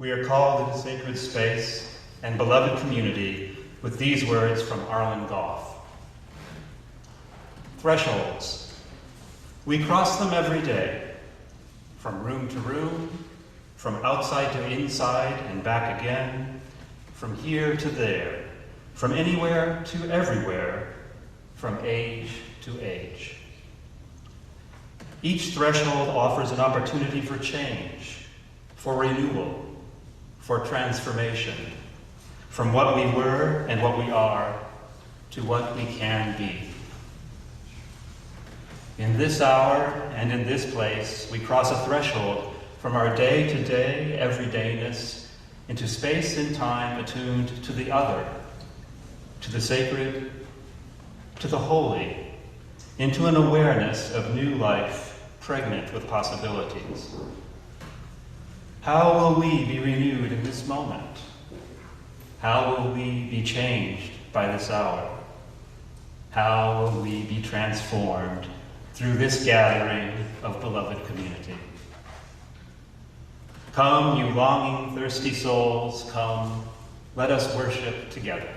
we are called into sacred space and beloved community with these words from Arlen Goff. Thresholds. We cross them every day, from room to room, from outside to inside and back again, from here to there, from anywhere to everywhere, from age to age. Each threshold offers an opportunity for change, for renewal, for transformation, from what we were and what we are to what we can be. In this hour and in this place, we cross a threshold from our day-to-day everydayness into space and time attuned to the other, to the sacred, to the holy, into an awareness of new life pregnant with possibilities. How will we be renewed in this moment? How will we be changed by this hour? How will we be transformed through this gathering of beloved community? Come, you longing, thirsty souls, come, let us worship together.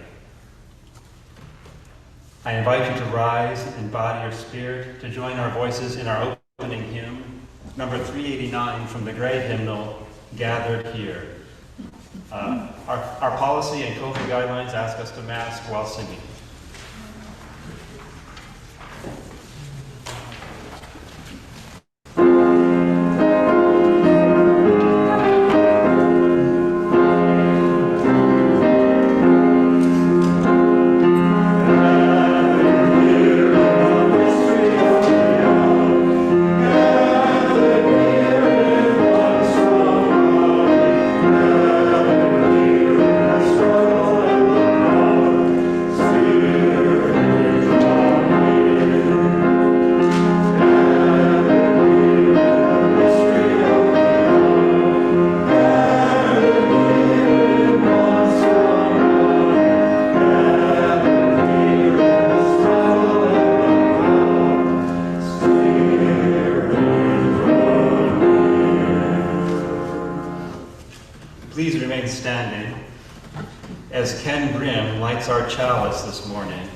I invite you to rise in body or spirit to join our voices in our opening hymn, number 389 from the great hymnal, Gathered Here. Our policy and COVID guidelines ask us to mask while singing. Please remain standing as Ken Grimm lights our chalice this morning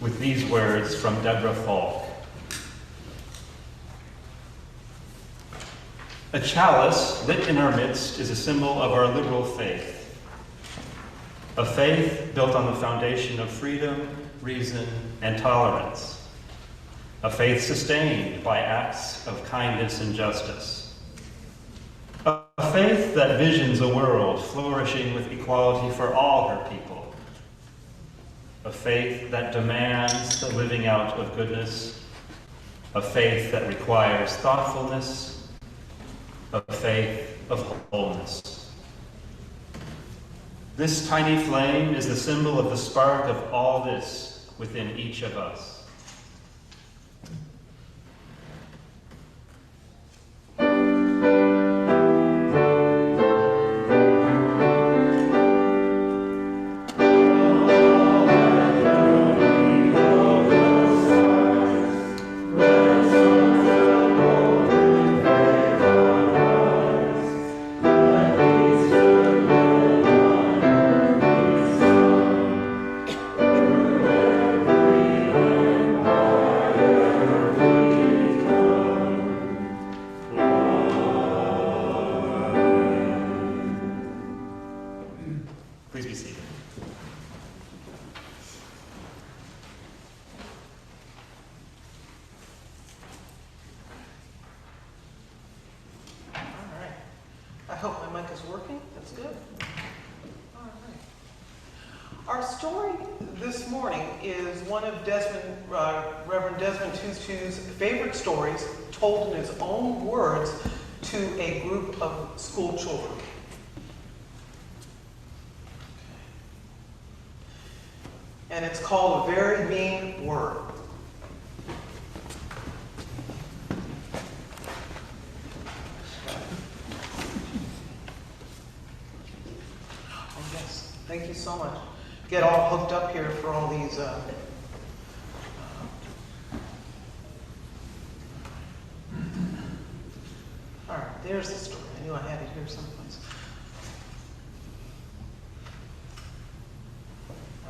with these words from Deborah Falk. A chalice lit in our midst is a symbol of our liberal faith, a faith built on the foundation of freedom, reason, and tolerance, a faith sustained by acts of kindness and justice, a faith that visions a world flourishing with equality for all her people, a faith that demands the living out of goodness, a faith that requires thoughtfulness, a faith of wholeness. This tiny flame is the symbol of the spark of all this within each of us. Please be seated. All right. I hope my mic is working. That's good. All right. Our story this morning is one of Reverend Desmond Tutu's favorite stories, told in his own words to a group of school children. And it's called A Very Mean Word. Oh yes, thank you so much. Get all hooked up here for all these all right, there's the story. I knew I had it here someplace.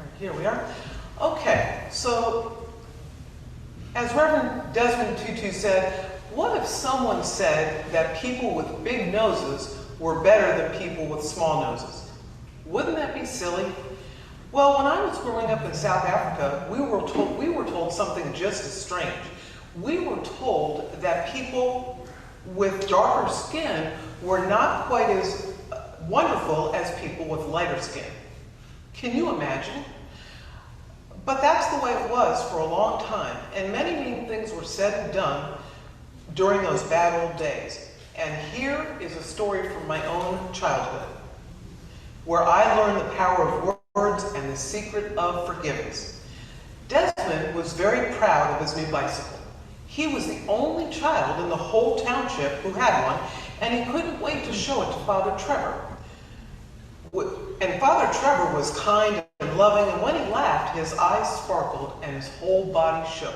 All right, here we are. Okay, so as Reverend Desmond Tutu said, what if someone said that people with big noses were better than people with small noses? Wouldn't that be silly? Well, when I was growing up in South Africa, we were told something just as strange. We were told that people with darker skin were not quite as wonderful as people with lighter skin. Can you imagine? But that's the way it was for a long time, and many mean things were said and done during those bad old days. And here is a story from my own childhood, where I learned the power of words and the secret of forgiveness. Desmond was very proud of his new bicycle. He was the only child in the whole township who had one, and he couldn't wait to show it to Father Trevor. And Father Trevor was kind and loving, and when he laughed, his eyes sparkled and his whole body shook.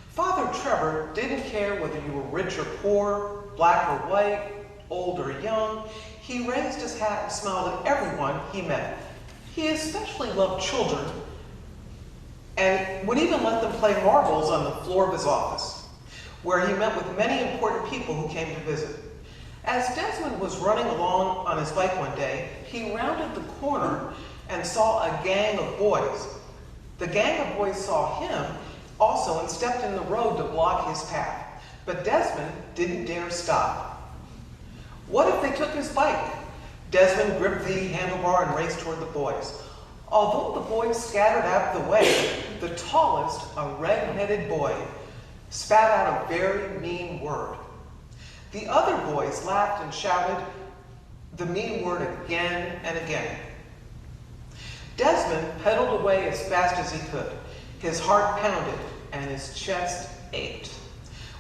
Father Trevor didn't care whether you were rich or poor, black or white, old or young. He raised his hat and smiled at everyone he met. He especially loved children and would even let them play marbles on the floor of his office, where he met with many important people who came to visit. As Desmond was running along on his bike one day, he rounded the corner and saw a gang of boys. The gang of boys saw him also and stepped in the road to block his path. But Desmond didn't dare stop. What if they took his bike? Desmond gripped the handlebar and raced toward the boys. Although the boys scattered out of the way, the tallest, a red-headed boy, spat out a very mean word. The other boys laughed and shouted the mean word again and again. Desmond pedaled away as fast as he could. His heart pounded and his chest ached.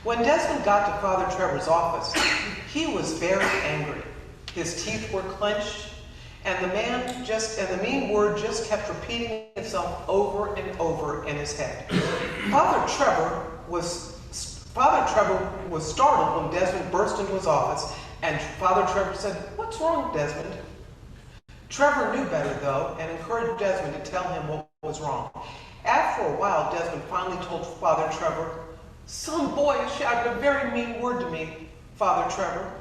When Desmond got to Father Trevor's office, he was very angry. His teeth were clenched, and the mean word just kept repeating itself over and over in his head. Father Trevor was startled when Desmond burst into his office, and Father Trevor said, "What's wrong, Desmond?" Trevor knew better, though, and encouraged Desmond to tell him what was wrong. After a while, Desmond finally told Father Trevor, "Some boy shouted a very mean word to me, Father Trevor."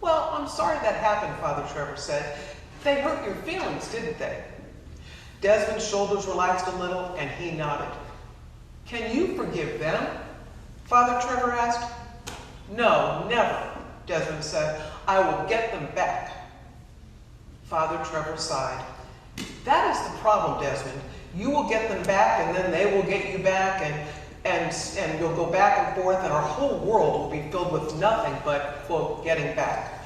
"Well, I'm sorry that happened," Father Trevor said. "They hurt your feelings, didn't they?" Desmond's shoulders relaxed a little, and he nodded. "Can you forgive them?" Father Trevor asked. "No, never," Desmond said. "I will get them back." Father Trevor sighed. "That is the problem, Desmond. You will get them back, and then they will get you back, and you'll go back and forth, and our whole world will be filled with nothing but, quote, getting back."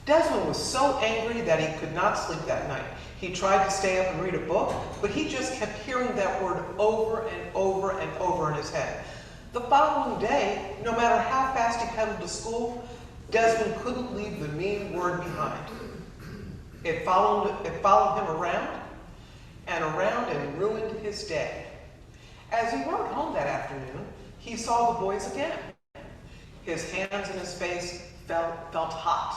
Desmond was so angry that he could not sleep that night. He tried to stay up and read a book, but he just kept hearing that word over and over and over in his head. The following day, no matter how fast he pedaled to school, Desmond couldn't leave the mean word behind. It followed him around and ruined his day. As he rode home that afternoon, he saw the boys again. His hands and his face felt hot.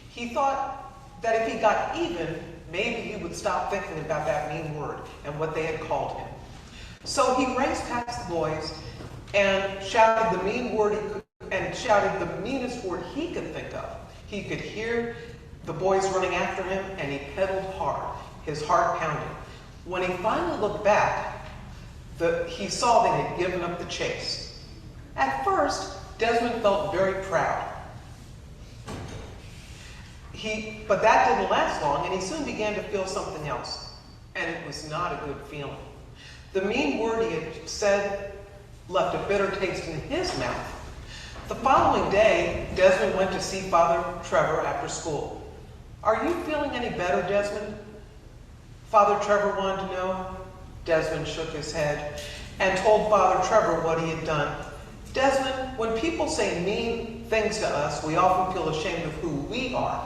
He thought that if he got even, maybe he would stop thinking about that mean word and what they had called him. So he raced past the boys and shouted the meanest word he could think of. He could hear the boys running after him, and he pedaled hard, his heart pounding. When he finally looked back, he saw they had given up the chase. At first, Desmond felt very proud. But that didn't last long, and he soon began to feel something else, and it was not a good feeling. The mean word he had said left a bitter taste in his mouth. The following day, Desmond went to see Father Trevor after school. "Are you feeling any better, Desmond?" Father Trevor wanted to know. Desmond shook his head and told Father Trevor what he had done. "Desmond, when people say mean things to us, we often feel ashamed of who we are."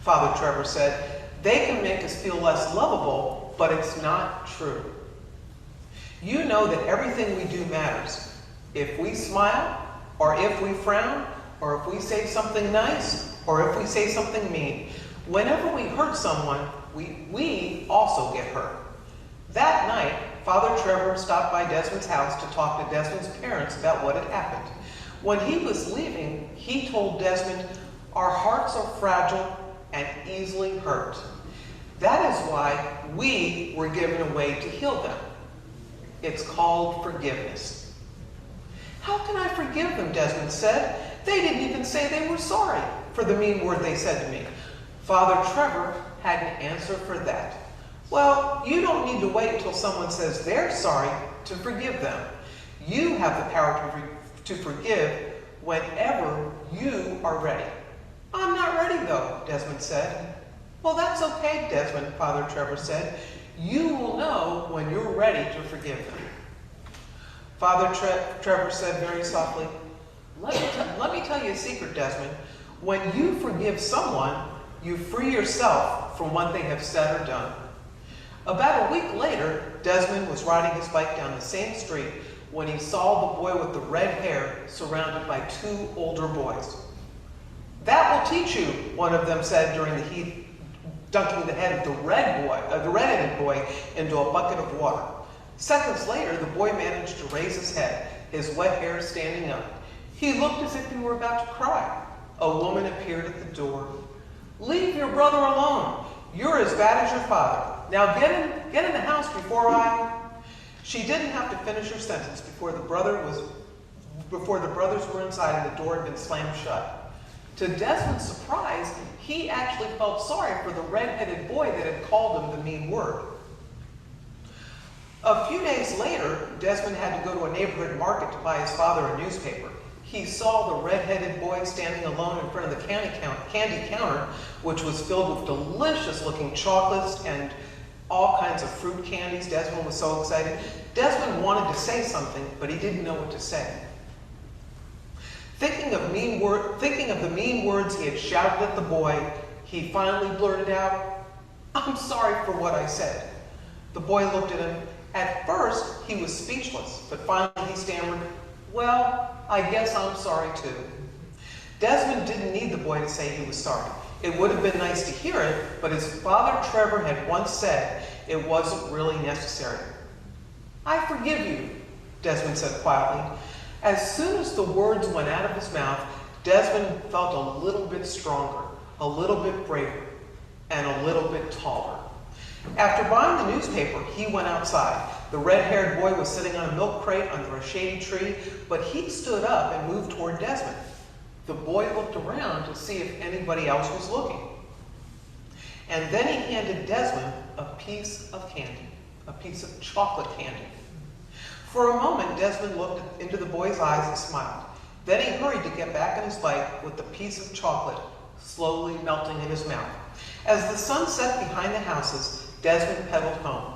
Father Trevor said, "They can make us feel less lovable, but it's not true. You know that everything we do matters. If we smile, or if we frown, or if we say something nice, or if we say something mean, whenever we hurt someone, we also get hurt. That night, Father Trevor stopped by Desmond's house to talk to Desmond's parents about what had happened. When he was leaving, he told Desmond, "Our hearts are fragile and easily hurt. That is why we were given a way to heal them. It's called forgiveness." "How can I forgive them?" Desmond said. "They didn't even say they were sorry for the mean word they said to me." Father Trevor had an answer for that. "Well, you don't need to wait until someone says they're sorry to forgive them. You have the power to forgive whenever you are ready." "I'm not ready though," Desmond said. "Well, that's okay, Desmond," Father Trevor said. "You will know when you're ready to forgive them." Father Trevor said very softly, Let me tell you a secret, Desmond. When you forgive someone, you free yourself from what they have said or done." About a week later, Desmond was riding his bike down the same street when he saw the boy with the red hair surrounded by two older boys. "That will teach you," one of them said during the heat, dunking the head of the red-headed boy into a bucket of water. Seconds later, the boy managed to raise his head, his wet hair standing up. He looked as if he were about to cry. A woman appeared at the door. "Leave your brother alone. You're as bad as your father. Now get in the house before I..." She didn't have to finish her sentence before the brothers were inside and the door had been slammed shut. To Desmond's surprise, he actually felt sorry for the red-headed boy that had called him the mean word. A few days later, Desmond had to go to a neighborhood market to buy his father a newspaper. He saw the red-headed boy standing alone in front of the candy counter, which was filled with delicious-looking chocolates and all kinds of fruit candies. Desmond was so excited. Desmond wanted to say something, but he didn't know what to say. Thinking of the mean words he had shouted at the boy, he finally blurted out, "I'm sorry for what I said." The boy looked at him. At first, he was speechless, but finally he stammered, "Well, I guess I'm sorry too." Desmond didn't need the boy to say he was sorry. It would have been nice to hear it, but as Father Trevor had once said, it wasn't really necessary. "I forgive you," Desmond said quietly. As soon as the words went out of his mouth, Desmond felt a little bit stronger, a little bit braver, and a little bit taller. After buying the newspaper, he went outside. The red-haired boy was sitting on a milk crate under a shady tree, but he stood up and moved toward Desmond. The boy looked around to see if anybody else was looking. And then he handed Desmond a piece of candy, a piece of chocolate candy. For a moment, Desmond looked into the boy's eyes and smiled. Then he hurried to get back on his bike with the piece of chocolate slowly melting in his mouth. As the sun set behind the houses, Desmond pedaled home.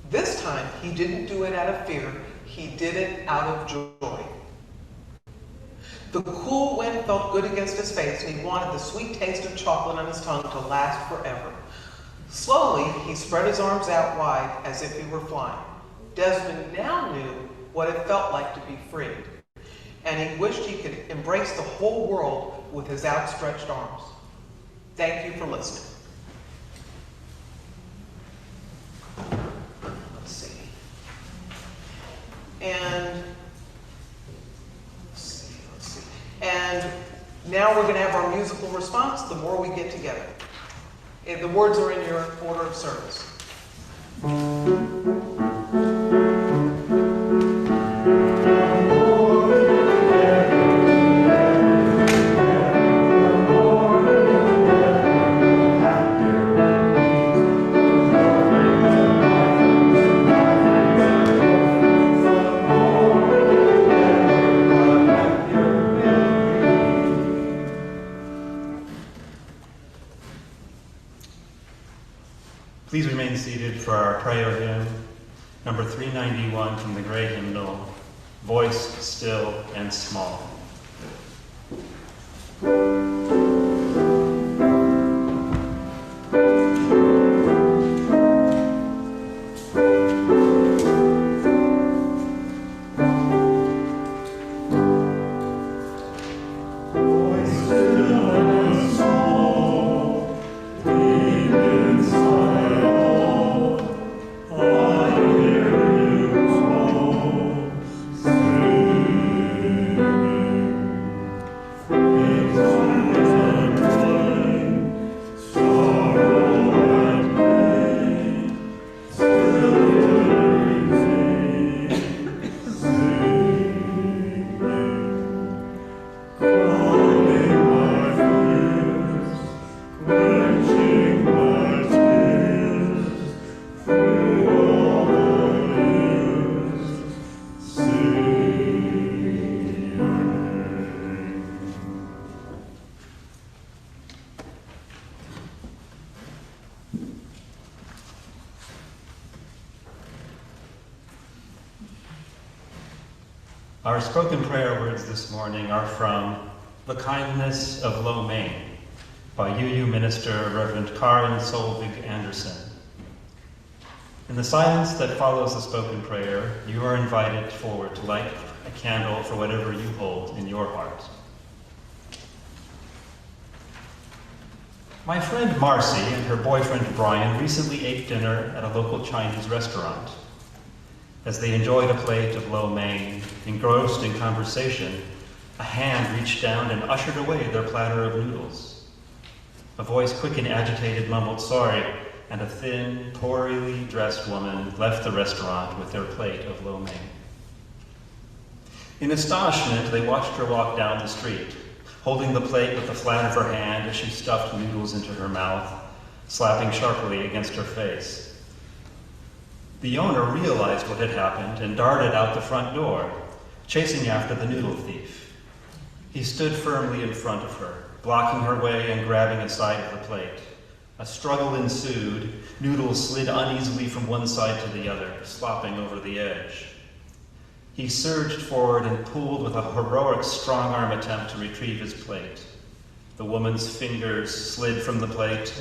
This time, he didn't do it out of fear. He did it out of joy. The cool wind felt good against his face, and he wanted the sweet taste of chocolate on his tongue to last forever. Slowly, he spread his arms out wide as if he were flying. Desmond now knew what it felt like to be free, and he wished he could embrace the whole world with his outstretched arms. Thank you for listening. Let's see. And now we're going to have our musical response, The More We Get Together. The words are in your order of service. Please remain seated for our prayer hymn, number 391 from the Great Hymnal, Voice Still and Small. Oh Our spoken prayer words this morning are from The Kindness of Lo Mein by UU Minister Reverend Karen Solvig Anderson. In the silence that follows the spoken prayer, you are invited forward to light a candle for whatever you hold in your heart. My friend Marcy and her boyfriend Brian recently ate dinner at a local Chinese restaurant. As they enjoyed a plate of lo mein, engrossed in conversation, a hand reached down and ushered away their platter of noodles. A voice quick and agitated mumbled sorry, and a thin, poorly dressed woman left the restaurant with their plate of lo mein. In astonishment, they watched her walk down the street, holding the plate with the flat of her hand as she stuffed noodles into her mouth, slapping sharply against her face. The owner realized what had happened and darted out the front door, chasing after the noodle thief. He stood firmly in front of her, blocking her way and grabbing a side of the plate. A struggle ensued. Noodles slid uneasily from one side to the other, slopping over the edge. He surged forward and pulled with a heroic strong-arm attempt to retrieve his plate. The woman's fingers slid from the plate,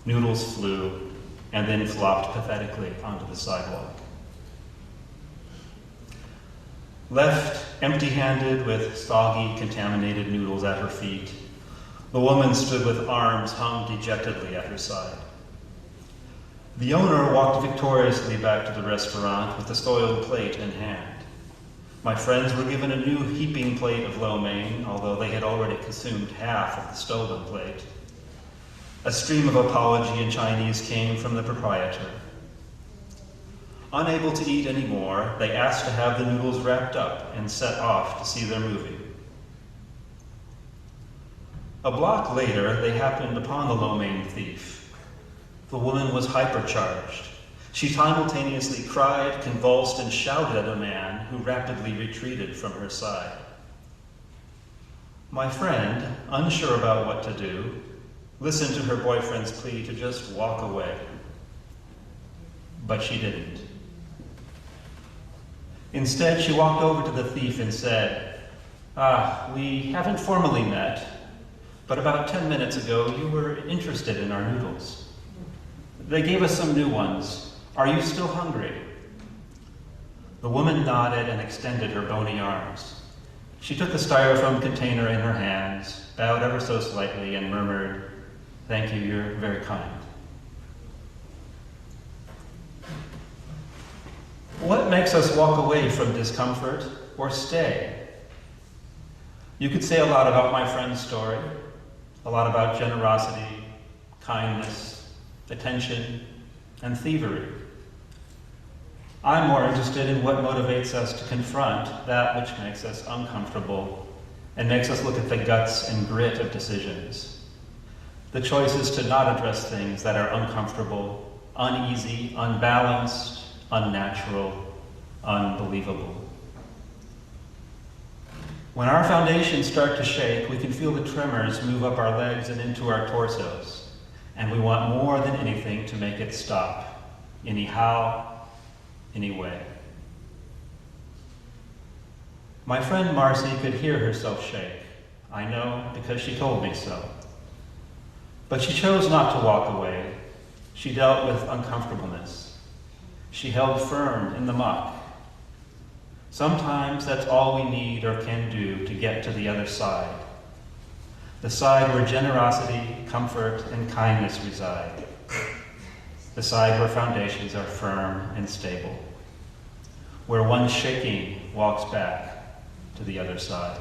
noodles flew, and then flopped pathetically onto the sidewalk. Left empty-handed with soggy, contaminated noodles at her feet, the woman stood with arms hung dejectedly at her side. The owner walked victoriously back to the restaurant with the soiled plate in hand. My friends were given a new heaping plate of lo mein, although they had already consumed half of the stolen plate. A stream of apology in Chinese came from the proprietor. Unable to eat anymore, they asked to have the noodles wrapped up and set off to see their movie. A block later, they happened upon the lo mein thief. The woman was hypercharged. She simultaneously cried, convulsed, and shouted at a man who rapidly retreated from her side. My friend, unsure about what to do, listened to her boyfriend's plea to just walk away. But she didn't. Instead, she walked over to the thief and said, we haven't formally met, but about 10 minutes ago you were interested in our noodles. They gave us some new ones. Are you still hungry? The woman nodded and extended her bony arms. She took the styrofoam container in her hands, bowed ever so slightly, and murmured, "Thank you, you're very kind." What makes us walk away from discomfort or stay? You could say a lot about my friend's story, a lot about generosity, kindness, attention, and thievery. I'm more interested in what motivates us to confront that which makes us uncomfortable and makes us look at the guts and grit of decisions. The choices to not address things that are uncomfortable, uneasy, unbalanced, unnatural, unbelievable. When our foundations start to shake, we can feel the tremors move up our legs and into our torsos, and we want more than anything to make it stop, anyhow, anyway. My friend Marcy could hear herself shake. I know because she told me so. But she chose not to walk away. She dealt with uncomfortableness. She held firm in the muck. Sometimes that's all we need or can do to get to the other side. The side where generosity, comfort, and kindness reside. The side where foundations are firm and stable. Where one shaking walks back to the other side.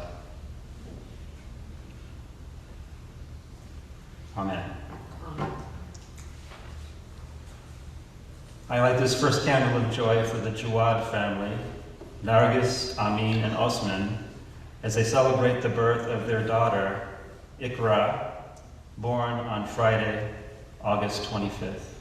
Amen. I light this first candle of joy for the Jawad family, Nargis, Amin, and Osman, as they celebrate the birth of their daughter, Ikra, born on Friday, August 25th.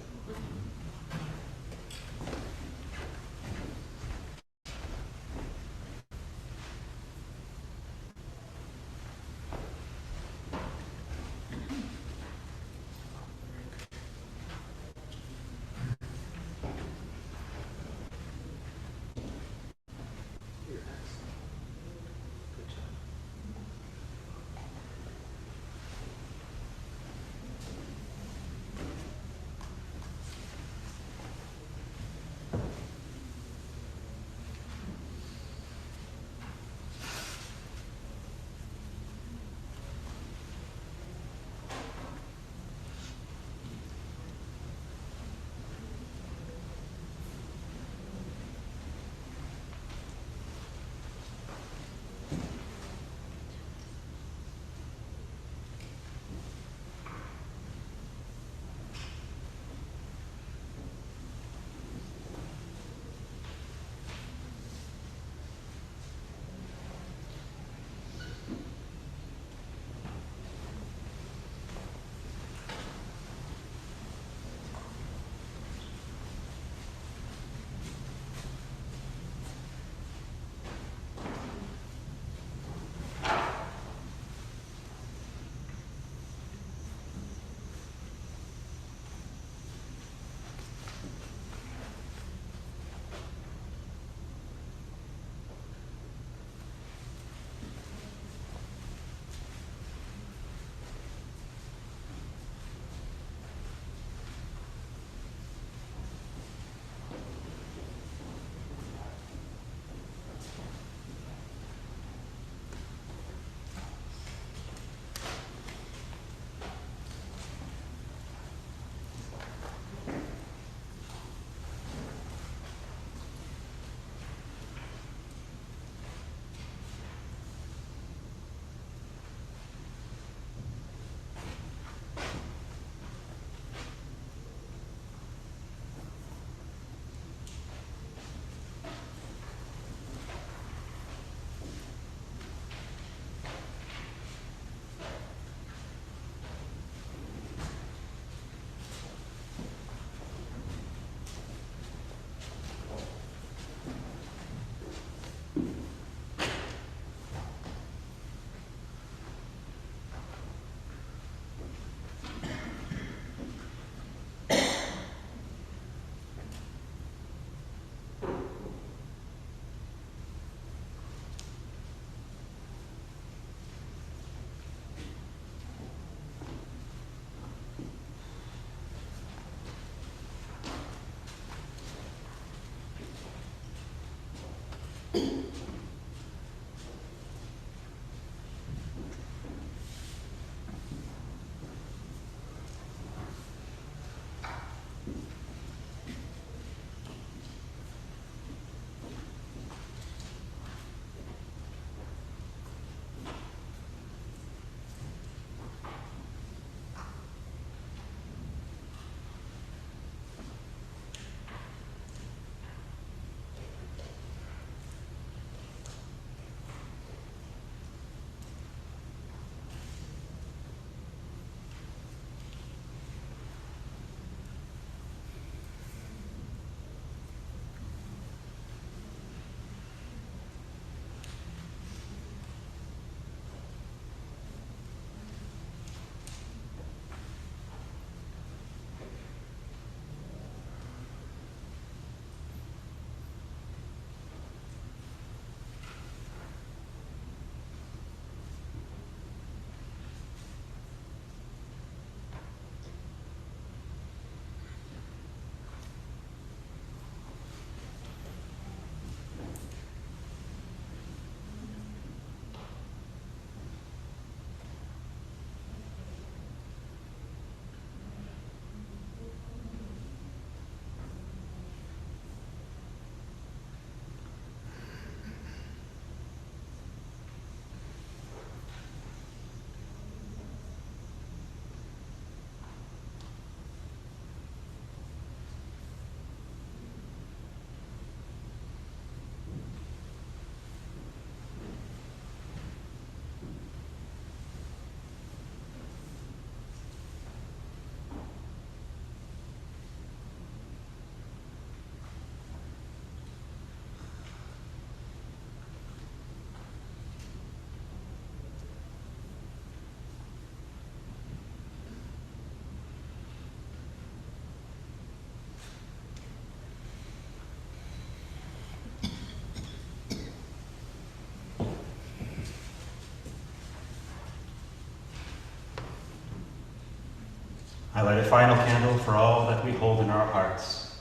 I light a final candle for all that we hold in our hearts.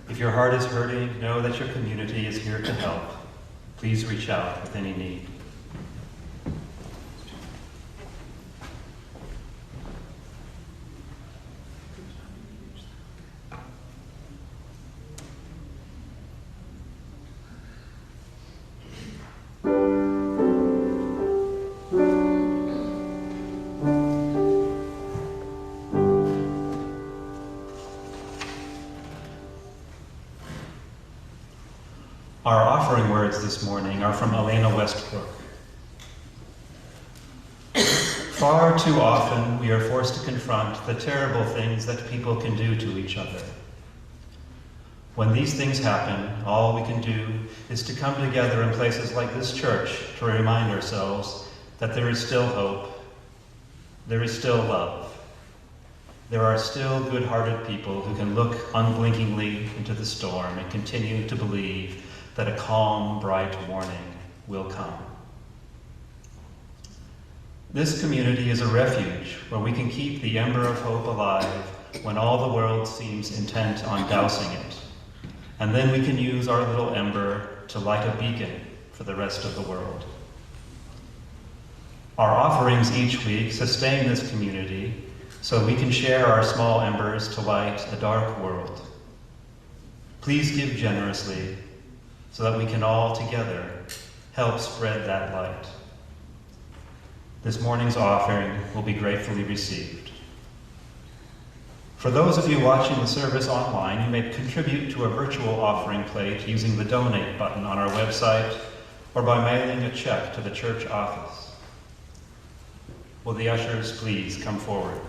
If your heart is hurting, know that your community is here to help. Please reach out with any need. Our offering words this morning are from Elena Westbrook. Far too often, we are forced to confront the terrible things that people can do to each other. When these things happen, all we can do is to come together in places like this church to remind ourselves that there is still hope, there is still love. There are still good-hearted people who can look unblinkingly into the storm and continue to believe that a calm, bright morning will come. This community is a refuge where we can keep the ember of hope alive when all the world seems intent on dousing it. And then we can use our little ember to light a beacon for the rest of the world. Our offerings each week sustain this community so we can share our small embers to light a dark world. Please give generously so that we can all together help spread that light. This morning's offering will be gratefully received. For those of you watching the service online, you may contribute to a virtual offering plate using the donate button on our website or by mailing a check to the church office. Will the ushers please come forward?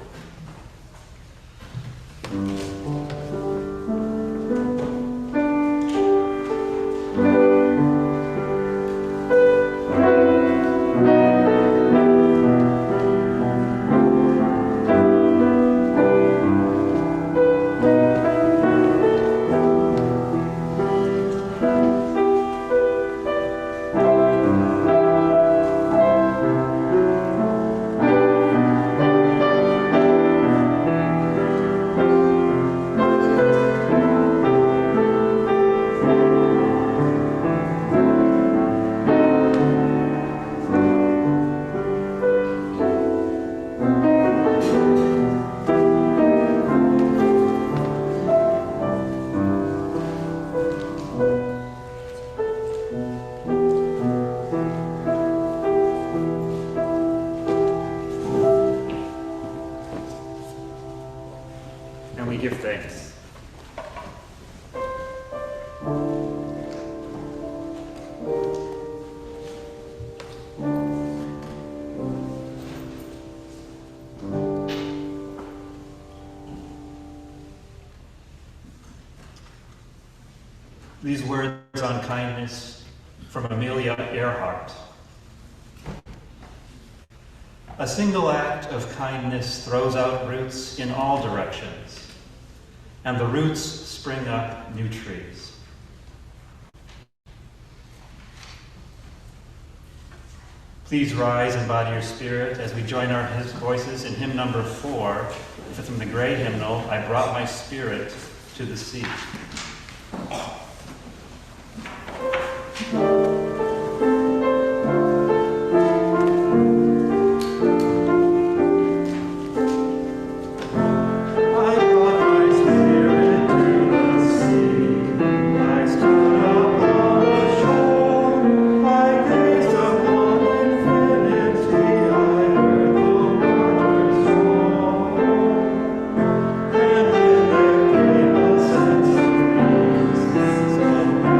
And we give thanks. These words on kindness from Amelia Earhart. A single act of kindness throws out roots in all directions, and the roots spring up new trees. Please rise and body your spirit as we join our voices in hymn number 4 from the gray hymnal, I Brought My Spirit to the Sea. Sense of peace,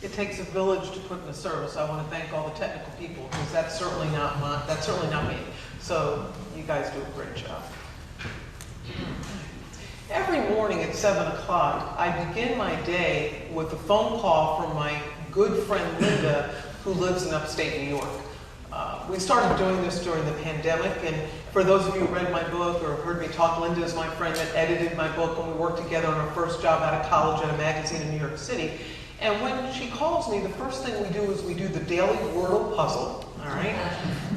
It takes a village to put in a service. I want to thank all the technical people because that's certainly not me. So you guys do a great job. Every morning at 7 o'clock, I begin my day with a phone call from my good friend Linda, who lives in upstate New York. We started doing this during the pandemic, and for those of you who read my book or have heard me talk, Linda is my friend that edited my book, and we worked together on our first job out of college at a magazine in New York City. And when she calls me, the first thing we do is we do the daily Wordle puzzle, all right?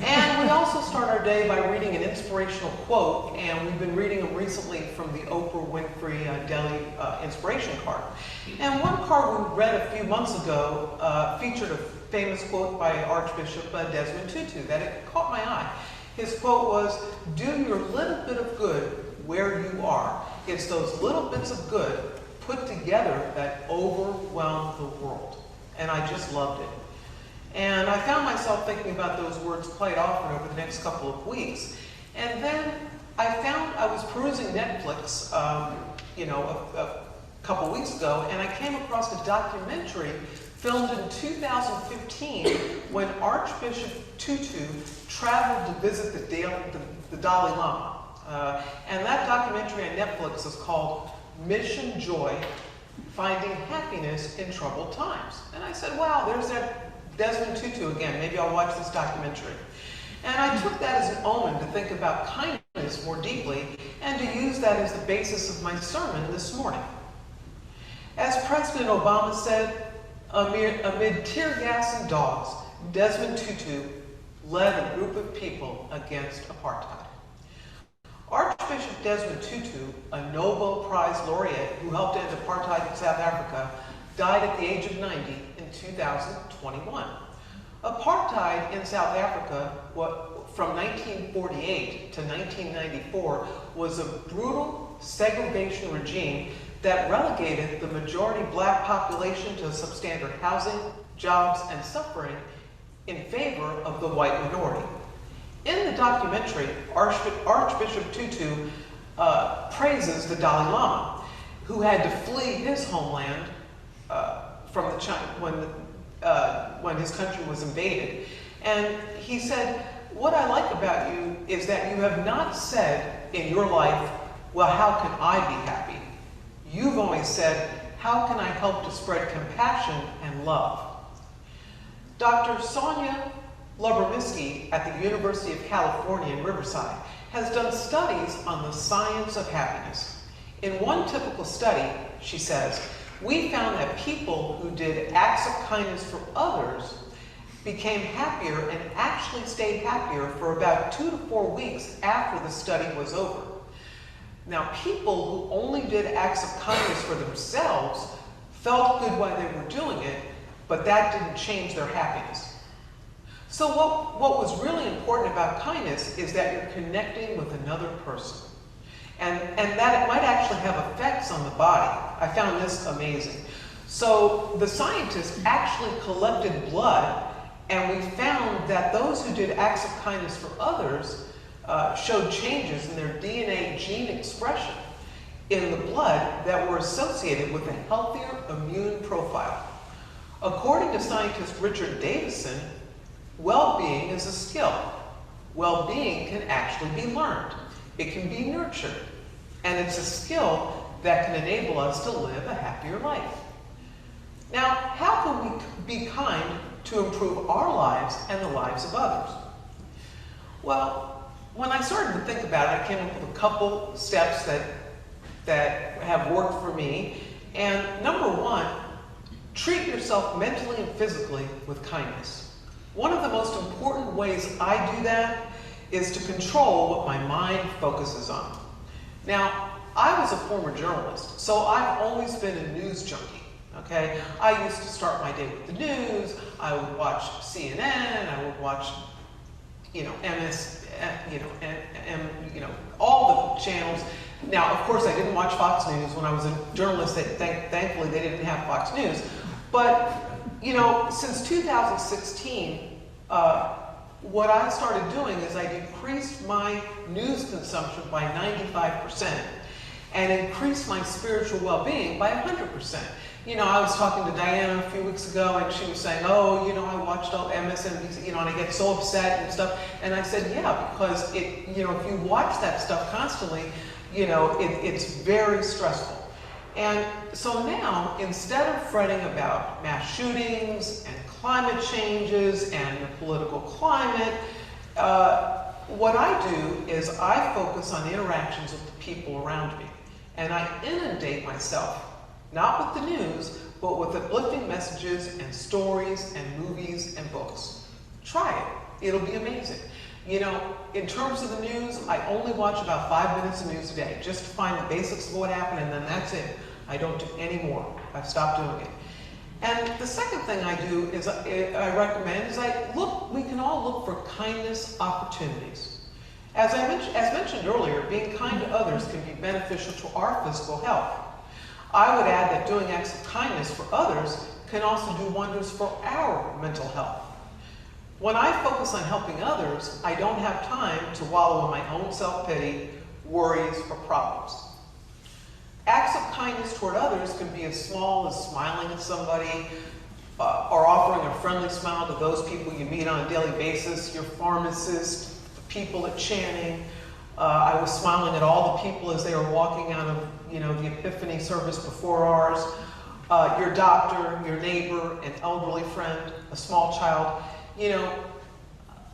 And we also start our day by reading an inspirational quote, and we've been reading them recently from the Oprah Winfrey Daily Inspiration card. And one card we read a few months ago featured a famous quote by Archbishop Desmond Tutu that it caught my eye. His quote was, "Do your little bit of good where you are. It's those little bits of good put together that overwhelm the world." And I just loved it. And I found myself thinking about those words quite often over the next couple of weeks. And then I was perusing Netflix, a couple weeks ago, and I came across a documentary filmed in 2015 when Archbishop Tutu traveled to visit the Dalai Lama. And that documentary on Netflix is called Mission Joy, Finding Happiness in Troubled Times. And I said, wow, there's that Desmond Tutu again. Maybe I'll watch this documentary. And I took that as an omen to think about kindness more deeply and to use that as the basis of my sermon this morning. As President Obama said, amid tear gas and dogs, Desmond Tutu led a group of people against apartheid. Archbishop Desmond Tutu, a Nobel Prize laureate who helped end apartheid in South Africa, died at the age of 90 in 2021. Apartheid in South Africa, from 1948 to 1994, was a brutal segregation regime that relegated the majority black population to substandard housing, jobs, and suffering in favor of the white minority. In the documentary, Archbishop Tutu praises the Dalai Lama, who had to flee his homeland from when his country was invaded. And he said, "What I like about you is that you have not said in your life, well, how can I be happy? You've always said, how can I help to spread compassion and love?" Dr. Sonia Lubomirsky at the University of California in Riverside has done studies on the science of happiness. In one typical study, she says, we found that people who did acts of kindness for others became happier and actually stayed happier for about 2 to 4 weeks after the study was over. Now, people who only did acts of kindness for themselves felt good while they were doing it, but that didn't change their happiness. So what was really important about kindness is that you're connecting with another person. And that it might actually have effects on the body. I found this amazing. So the scientists actually collected blood, and we found that those who did acts of kindness for others showed changes in their DNA gene expression in the blood that were associated with a healthier immune profile. According to scientist Richard Davison, well-being is a skill. Well-being can actually be learned. It can be nurtured. And it's a skill that can enable us to live a happier life. Now, how can we be kind to improve our lives and the lives of others? Well, when I started to think about it, I came up with a couple steps that have worked for me. And number one, treat yourself mentally and physically with kindness. One of the most important ways I do that is to control what my mind focuses on. Now, I was a former journalist, so I've always been a news junkie, okay? I used to start my day with the news. I would watch CNN, I would watch, MS, all the channels. Now, of course, I didn't watch Fox News when I was a journalist. Thankfully, they didn't have Fox News. But, since 2016, what I started doing is I decreased my news consumption by 95% and increased my spiritual well-being by 100%. You know, I was talking to Diana a few weeks ago, and she was saying, oh, you know, I watched all MSNBC, you know, and I get so upset and stuff. And I said, yeah, because if you watch that stuff constantly, you know, it's very stressful. And so now, instead of fretting about mass shootings and climate changes and the political climate, what I do is I focus on the interactions with the people around me. And I inundate myself, not with the news, but with uplifting messages and stories and movies and books. Try it. It'll be amazing. You know, in terms of the news, I only watch about 5 minutes of news a day, just to find the basics of what happened, and then that's it. I don't do any more. I've stopped doing it. And the second thing I do is I recommend is we can all look for kindness opportunities. As mentioned earlier, being kind to others can be beneficial to our physical health. I would add that doing acts of kindness for others can also do wonders for our mental health. When I focus on helping others, I don't have time to wallow in my own self-pity, worries, or problems. Acts of kindness toward others can be as small as smiling at somebody, or offering a friendly smile to those people you meet on a daily basis, your pharmacist, the people at Channing. I was smiling at all the people as they were walking out of, you know, the Epiphany service before ours. Your doctor, your neighbor, an elderly friend, a small child. You know,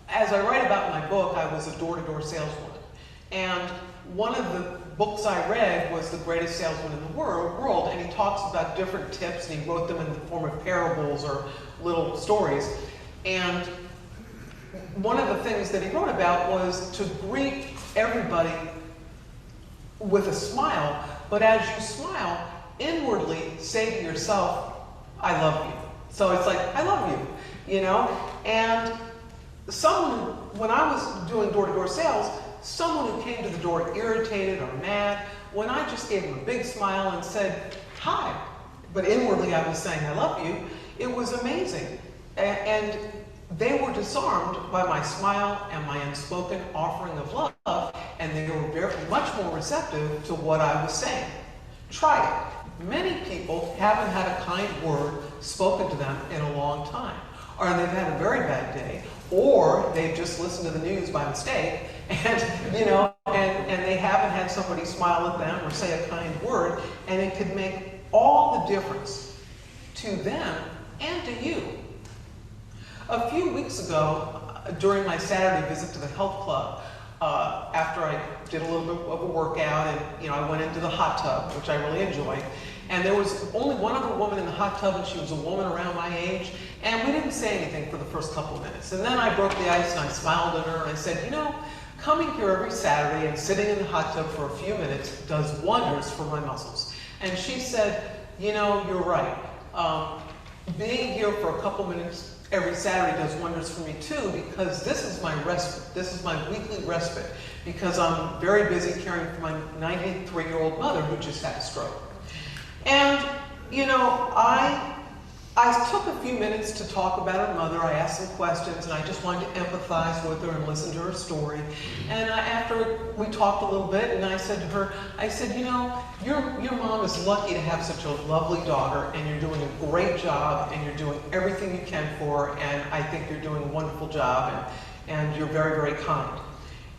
as I write about in my book, I was a door-to-door saleswoman. And one of the books I read was The Greatest Salesman in the World, and he talks about different tips, and he wrote them in the form of parables or little stories. And one of the things that he wrote about was to greet everybody with a smile, but as you smile, inwardly say to yourself, I love you. So it's like, I love you, you know? And when I was doing door-to-door sales, someone who came to the door irritated or mad, when I just gave them a big smile and said, hi, but inwardly I was saying, I love you, it was amazing. And they were disarmed by my smile and my unspoken offering of love, and they were very much more receptive to what I was saying. Try it. Many people haven't had a kind word spoken to them in a long time, or they've had a very bad day, or they've just listened to the news by mistake, and you know, and they haven't had somebody smile at them or say a kind word, and it could make all the difference to them and to you. A few weeks ago, during my Saturday visit to the health club, after I did a little bit of a workout, and you know, I went into the hot tub, which I really enjoyed. And there was only one other woman in the hot tub, and she was a woman around my age, and we didn't say anything for the first couple of minutes. And then I broke the ice and I smiled at her and I said, you know, coming here every Saturday and sitting in the hot tub for a few minutes does wonders for my muscles. And she said, you know, you're right. Being here for a couple minutes every Saturday does wonders for me too, because this is my respite. This is my weekly respite, because I'm very busy caring for my 93-year-old mother who just had a stroke. And, you know, I took a few minutes to talk about her mother. I asked some questions, and I just wanted to empathize with her and listen to her story. And after we talked a little bit, and I said to her, I said, you know, your mom is lucky to have such a lovely daughter, and you're doing a great job, and you're doing everything you can for her, and I think you're doing a wonderful job, and you're very, very kind.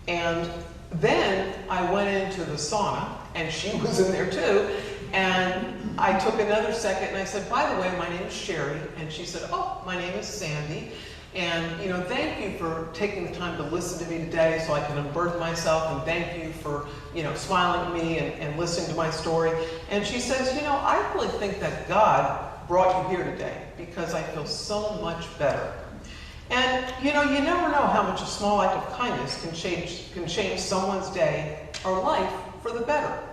And then I went into the sauna, and she was in there too. And I took another second and I said, by the way, my name is Sheri. And she said, oh, my name is Sandy. And, you know, thank you for taking the time to listen to me today so I can unburden myself. And thank you for, you know, smiling at me and listening to my story. And she says, you know, I really think that God brought you here today because I feel so much better. And, you know, you never know how much a small act of kindness can change someone's day or life for the better.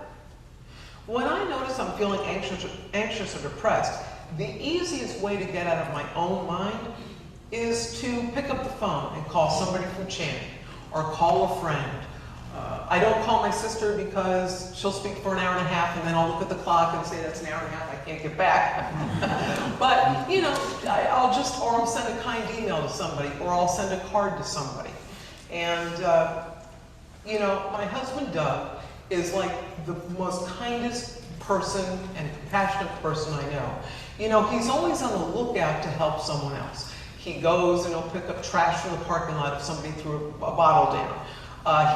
When I notice I'm feeling anxious or depressed, the easiest way to get out of my own mind is to pick up the phone and call somebody from Channing or call a friend. I don't call my sister because she'll speak for an hour and a half, and then I'll look at the clock and say that's an hour and a half, I can't get back. But, you know, I'll send a kind email to somebody, or I'll send a card to somebody. And, you know, my husband Doug, is like the most kindest person and compassionate person I know. You know, he's always on the lookout to help someone else. He goes and he'll pick up trash from the parking lot if somebody threw a bottle down.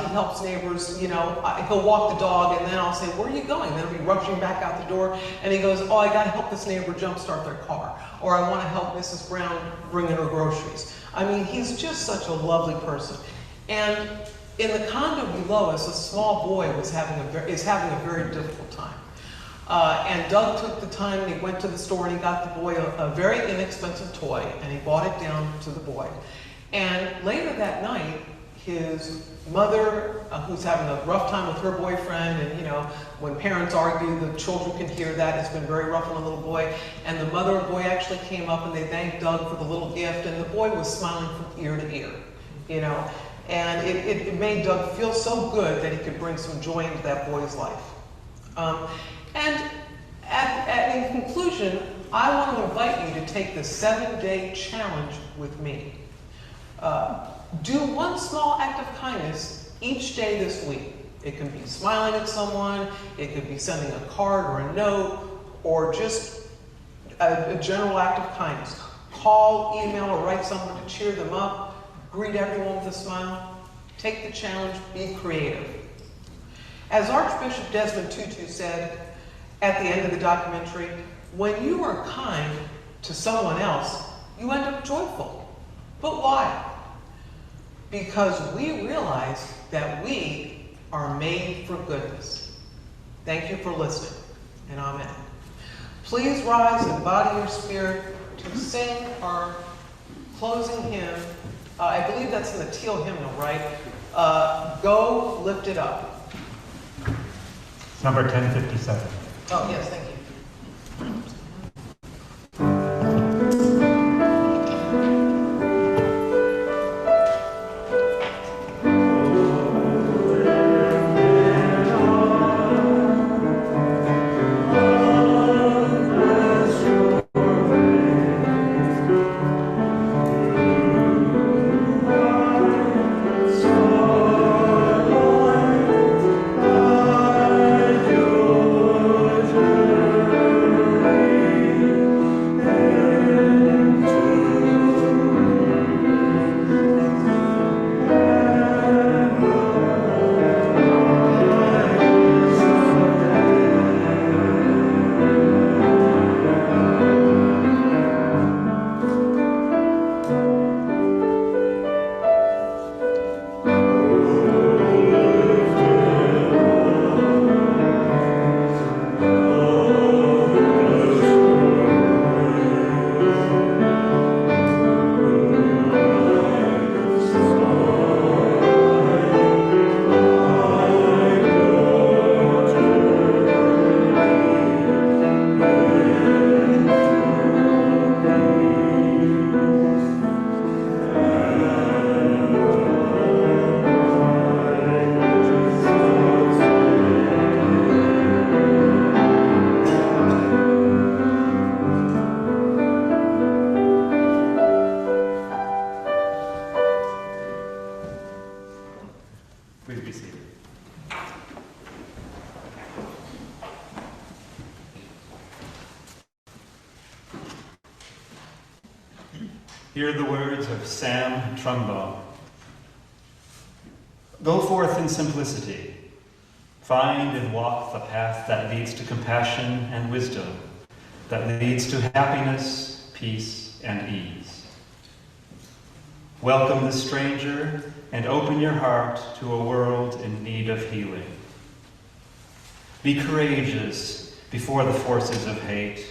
He helps neighbors, you know, he'll walk the dog and then I'll say, where are you going? Then he'll be rushing back out the door and he goes, oh, I gotta help this neighbor jumpstart their car. Or I wanna help Mrs. Brown bring in her groceries. I mean, he's just such a lovely person. And in the condo below us, a small boy is having a very difficult time. And Doug took the time and he went to the store and he got the boy a very inexpensive toy and he bought it down to the boy. And later that night, his mother, who's having a rough time with her boyfriend, and you know, when parents argue, the children can hear that. It's been very rough on the little boy. And the mother and boy actually came up and they thanked Doug for the little gift, and the boy was smiling from ear to ear, you know. And it made Doug feel so good that he could bring some joy into that boy's life. And in conclusion, I want to invite you to take the 7-day challenge with me. Do one small act of kindness each day this week. It can be smiling at someone, it could be sending a card or a note, or just a general act of kindness. Call, email, or write someone to cheer them up, greet everyone with a smile. Take the challenge, be creative. As Archbishop Desmond Tutu said at the end of the documentary, when you are kind to someone else, you end up joyful. But why? Because we realize that we are made for goodness. Thank you for listening, and amen. Please rise and body your spirit to sing our closing hymn. I believe that's in the teal hymnal, right? Go Lift It Up. It's number 1057. Oh, yes, thank you. Please be seated. Hear the words of Sam Trumbo. Go forth in simplicity. Find and walk the path that leads to compassion and wisdom, that leads to happiness, peace, and ease. Welcome the stranger and open your heart to a world in need of healing. Be courageous before the forces of hate.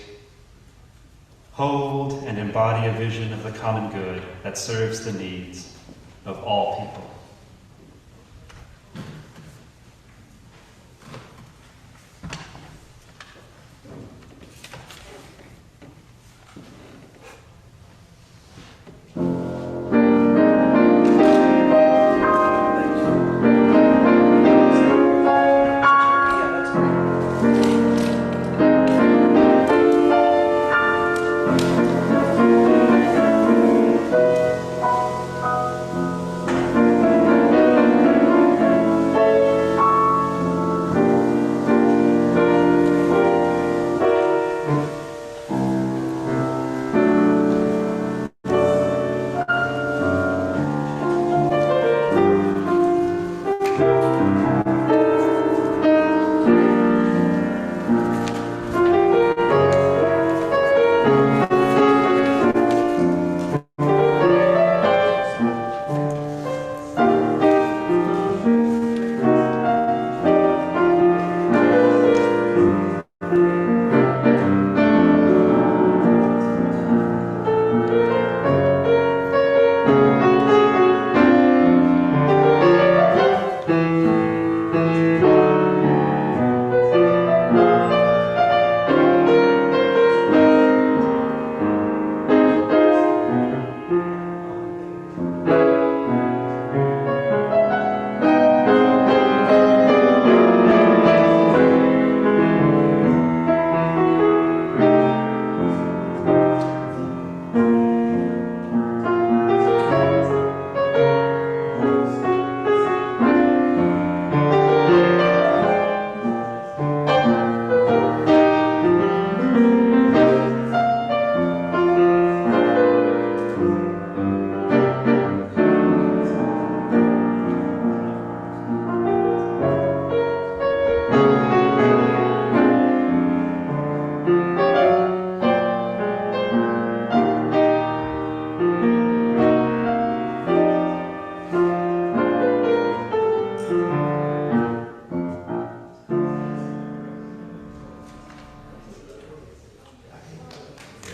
Hold and embody a vision of the common good that serves the needs of all people. Thank you.